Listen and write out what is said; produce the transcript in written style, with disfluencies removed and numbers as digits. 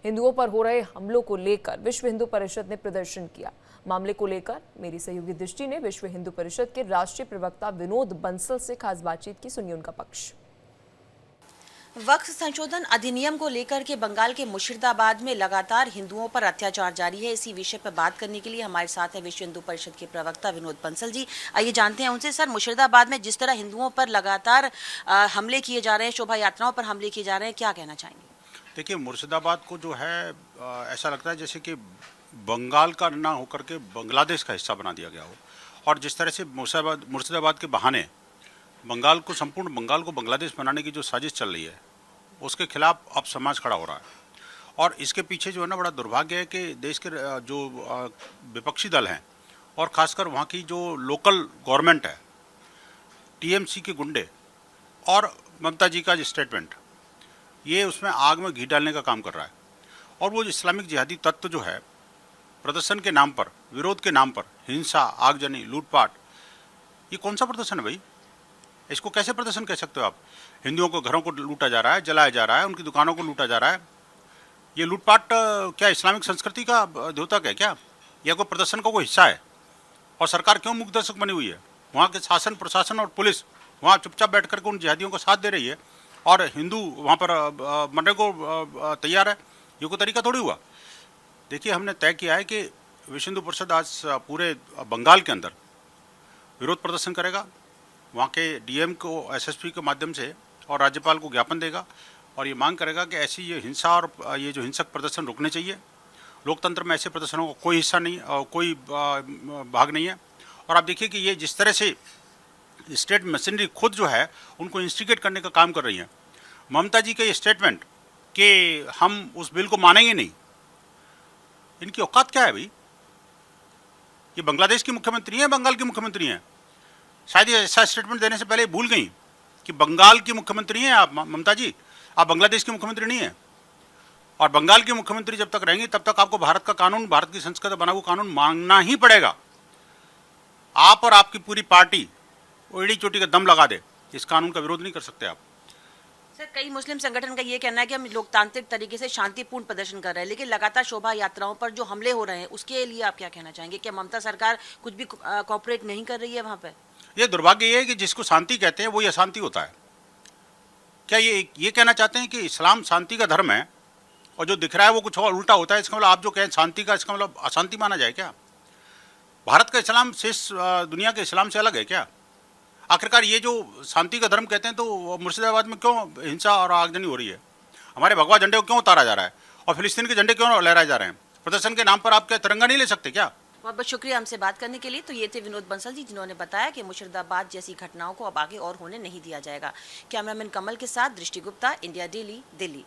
हिंदुओं पर हो रहे हमलों को लेकर विश्व हिंदू परिषद ने प्रदर्शन किया। मामले को लेकर मेरी सहयोगी दृष्टि ने विश्व हिंदू परिषद के राष्ट्रीय प्रवक्ता विनोद बंसल से खास बातचीत की। सुनिए उनका पक्ष। वक्फ संशोधन अधिनियम को लेकर के बंगाल के मुर्शिदाबाद में लगातार हिंदुओं पर अत्याचार जारी है। इसी विषय पर बात करने के लिए हमारे साथ है विश्व हिंदू परिषद के प्रवक्ता विनोद बंसल जी। आइए जानते हैं उनसे। सर, मुर्शिदाबाद में जिस तरह हिंदुओं पर लगातार हमले किए जा रहे हैं, शोभा यात्राओं पर हमले किए जा रहे हैं, क्या कहना चाहेंगे? देखिए, मुर्शिदाबाद को जो है ऐसा लगता है जैसे कि बंगाल का ना होकर के बांग्लादेश का हिस्सा बना दिया गया हो। और जिस तरह से मुर्शिदाबाद के बहाने बंगाल को, संपूर्ण बंगाल को बांग्लादेश बनाने की जो साजिश चल रही है, उसके खिलाफ अब समाज खड़ा हो रहा है। और इसके पीछे जो है ना, बड़ा दुर्भाग्य है कि देश के जो विपक्षी दल हैं और ख़ासकर वहाँ की जो लोकल गवर्नमेंट है, टीएमसी के गुंडे और ममता जी का जो स्टेटमेंट, ये उसमें आग में घी डालने का काम कर रहा है। और वो इस्लामिक जिहादी तत्व जो है, प्रदर्शन के नाम पर, विरोध के नाम पर हिंसा, आगजनी, लूटपाट, ये कौन सा प्रदर्शन है भाई? इसको कैसे प्रदर्शन कह सकते हो आप? हिंदुओं को घरों को लूटा जा रहा है, जलाया जा रहा है, उनकी दुकानों को लूटा जा रहा है। ये लूटपाट क्या इस्लामिक संस्कृति का द्योतक है क्या? या कोई प्रदर्शन का कोई हिस्सा है? और सरकार क्यों मुख्य दर्शक बनी हुई है? वहाँ के शासन, प्रशासन और पुलिस वहाँ चुपचाप बैठ करके उन जिहादियों को साथ दे रही है और हिंदू वहाँ पर मरने को तैयार है। ये कोई तरीका थोड़ी हुआ। देखिए, हमने तय किया है कि विश्व हिंदू परिषद आज पूरे बंगाल के अंदर विरोध प्रदर्शन करेगा। वहाँ के डीएम को, एसएसपी के माध्यम से और राज्यपाल को ज्ञापन देगा और ये मांग करेगा कि ऐसी ये हिंसा और ये जो हिंसक प्रदर्शन रुकने चाहिए। लोकतंत्र में ऐसे प्रदर्शनों का कोई हिस्सा नहीं, कोई भाग नहीं है। और आप देखिए कि ये जिस तरह से स्टेट मशीनरी खुद जो है उनको इंस्टिगेट करने का काम कर रही है। ममता जी का ये स्टेटमेंट कि हम उस बिल को मानेंगे नहीं, इनकी औकात क्या है भाई? ये बांग्लादेश की मुख्यमंत्री हैं, बंगाल की मुख्यमंत्री हैं। शायद ये ऐसा स्टेटमेंट देने से पहले भूल गई कि बंगाल की मुख्यमंत्री हैं आप ममता जी, आप बांग्लादेश की मुख्यमंत्री नहीं हैं। और बंगाल की मुख्यमंत्री जब तक रहेंगी तब तक आपको भारत का कानून, भारत की संसद बना हुआ कानून मानना ही पड़ेगा। आप और आपकी पूरी पार्टी एड़ी चोटी का दम लगा दे, इस कानून का विरोध नहीं कर सकते आप। सर, कई मुस्लिम संगठन का ये कहना है कि हम लोकतांत्रिक तरीके से शांतिपूर्ण प्रदर्शन कर रहे हैं, लेकिन लगातार शोभा यात्राओं पर जो हमले हो रहे हैं उसके लिए आप क्या कहना चाहेंगे? क्या ममता सरकार कुछ भी कोऑपरेट नहीं कर रही है वहाँ पर? ये दुर्भाग्य ये है कि जिसको शांति कहते हैं वो ये अशांति होता है। क्या ये कहना चाहते हैं कि इस्लाम शांति का धर्म है और जो दिख रहा है वो कुछ और उल्टा होता है? इसका मतलब आप जो कहें शांति का, इसका मतलब अशांति माना जाए क्या? भारत का इस्लाम शेष दुनिया के इस्लाम से अलग है क्या? आखिरकार ये जो शांति का धर्म कहते हैं, तो मुर्शिदाबाद में क्यों हिंसा और आगजनी हो रही है? हमारे भगवा झंडे को क्यों उतारा जा रहा है और फिलिस्तीन के झंडे क्यों लहराए जा रहे हैं? प्रदर्शन के नाम पर आप क्या तिरंगा नहीं ले सकते क्या? बहुत बहुत शुक्रिया हमसे बात करने के लिए। तो ये थे विनोद बंसल जी, जिन्होंने बताया कि मुर्शिदाबाद जैसी घटनाओं को अब आगे और होने नहीं दिया जाएगा। कैमरामैन कमल के साथ दृष्टि गुप्ता, इंडिया डेली, दिल्ली।